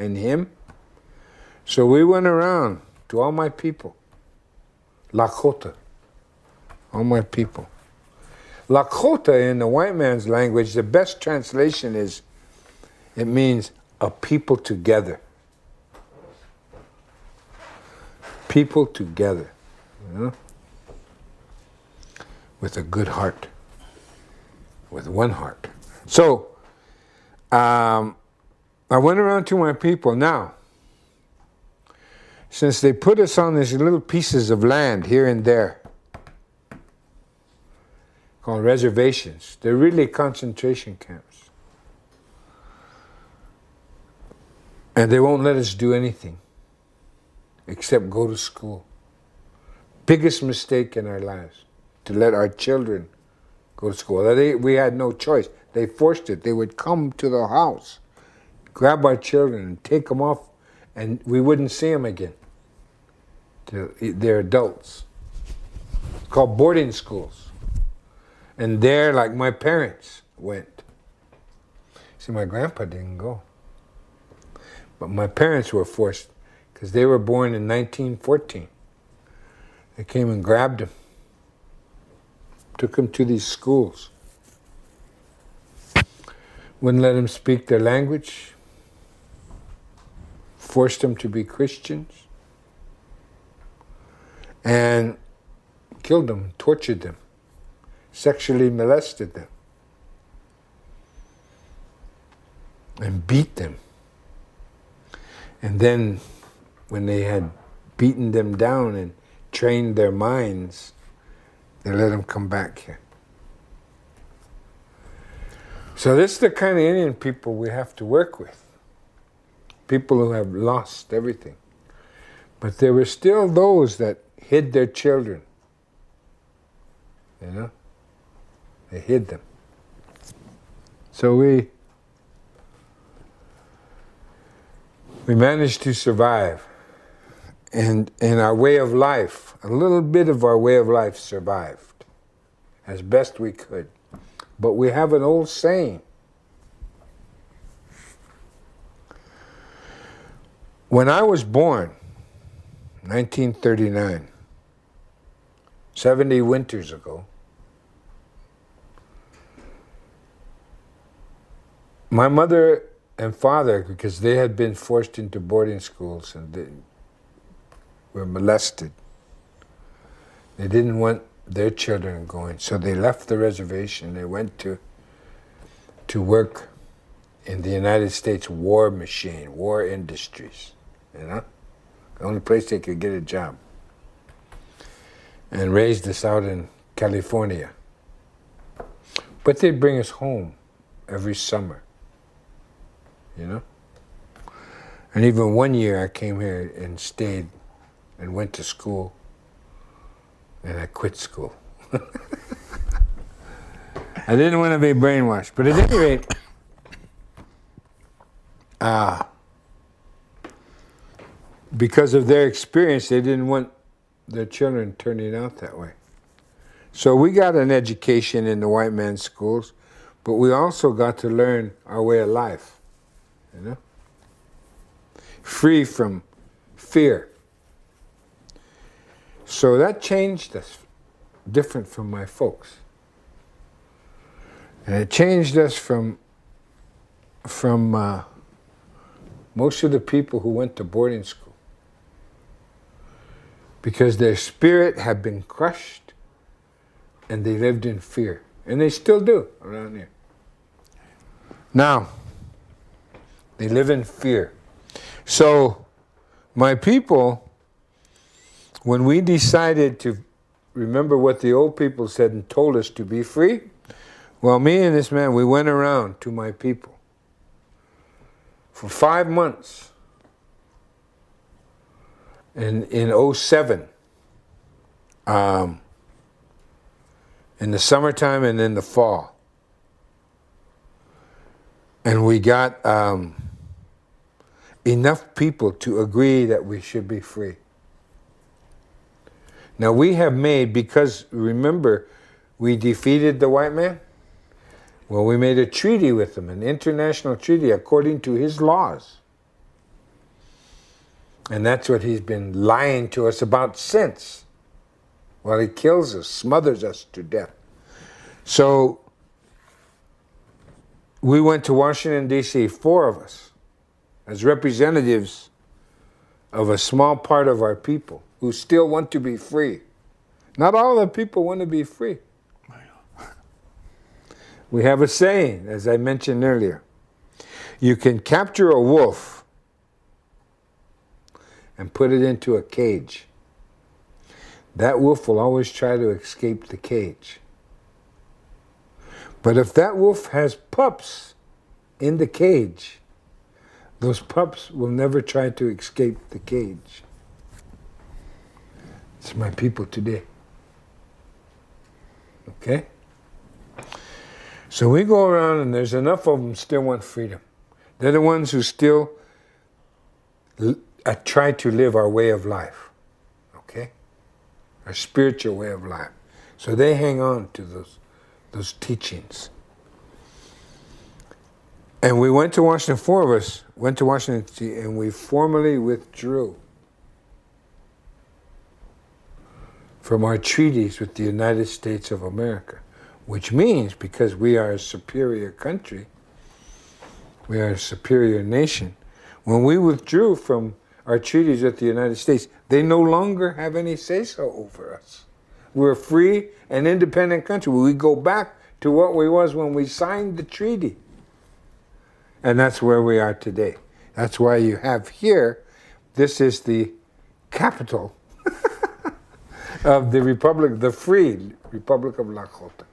and him. So we went around to all my people. Lakota. All my people. Lakota in the white man's language, the best translation is, it means a people together. People together. You know? With a good heart. With one heart. So, I went around to my people. Now, since they put us on these little pieces of land here and there, called reservations, they're really concentration camps. And they won't let us do anything except go to school. Biggest mistake in our lives, to let our children go to school. We had no choice. They forced it. They would come to the house, grab our children and take them off, and we wouldn't see them again. They're adults. It's called boarding schools. And there, like my parents went. See, my grandpa didn't go. But my parents were forced, because they were born in 1914. They came and grabbed him. Took him to these schools. Wouldn't let him speak their language. Forced them to be Christians. And killed them, tortured them, sexually molested them, and beat them. And then, when they had beaten them down and trained their minds, they let them come back here. So this is the kind of Indian people we have to work with. People who have lost everything. But there were still those that hid their children. You know? They hid them. So we managed to survive. And our way of life, a little bit of our way of life survived as best we could. But we have an old saying. When I was born, 1939, 70 winters ago, my mother and father, because they had been forced into boarding schools and they were molested, they didn't want their children going, so they left the reservation. They went to work in the United States war machine, war industries, you know? The only place they could get a job. And raised us out in California. But they'd bring us home every summer, you know? And even one year I came here and stayed and went to school, and I quit school. I didn't want to be brainwashed, but at any rate, because of their experience, they didn't want their children turning out that way. So we got an education in the white man's schools, but we also got to learn our way of life, you know? Free from fear. So that changed us, different from my folks. And it changed us from most of the people who went to boarding school. Because their spirit had been crushed and they lived in fear. And they still do around here. Now, they live in fear. So, my people, when we decided to remember what the old people said and told us to be free, well, me and this man, we went around to my people for 5 months. In 2007, in the summertime and in the fall. And we got enough people to agree that we should be free. Now we have made, because remember, we defeated the white man? Well, we made a treaty with him, an international treaty according to his laws. And that's what he's been lying to us about since. While he kills us, smothers us to death. So we went to Washington, D.C., 4 of us, as representatives of a small part of our people who still want to be free. Not all the people want to be free. We have a saying, as I mentioned earlier. You can capture a wolf and put it into a cage. That wolf will always try to escape the cage. But if that wolf has pups in the cage, those pups will never try to escape the cage. It's my people today. Okay? So we go around and there's enough of them still want freedom. They're the ones who still try to live our way of life. Okay? Our spiritual way of life. So they hang on to those teachings. And we went to Washington, 4 of us went to Washington, D.C., and we formally withdrew from our treaties with the United States of America, which means because we are a superior country, we are a superior nation, when we withdrew from our treaties with the United States, they no longer have any say-so over us. We're a free and independent country. We go back to what we was when we signed the treaty. And that's where we are today. That's why you have here, this is the capital of the Republic, the free Republic of Lakota.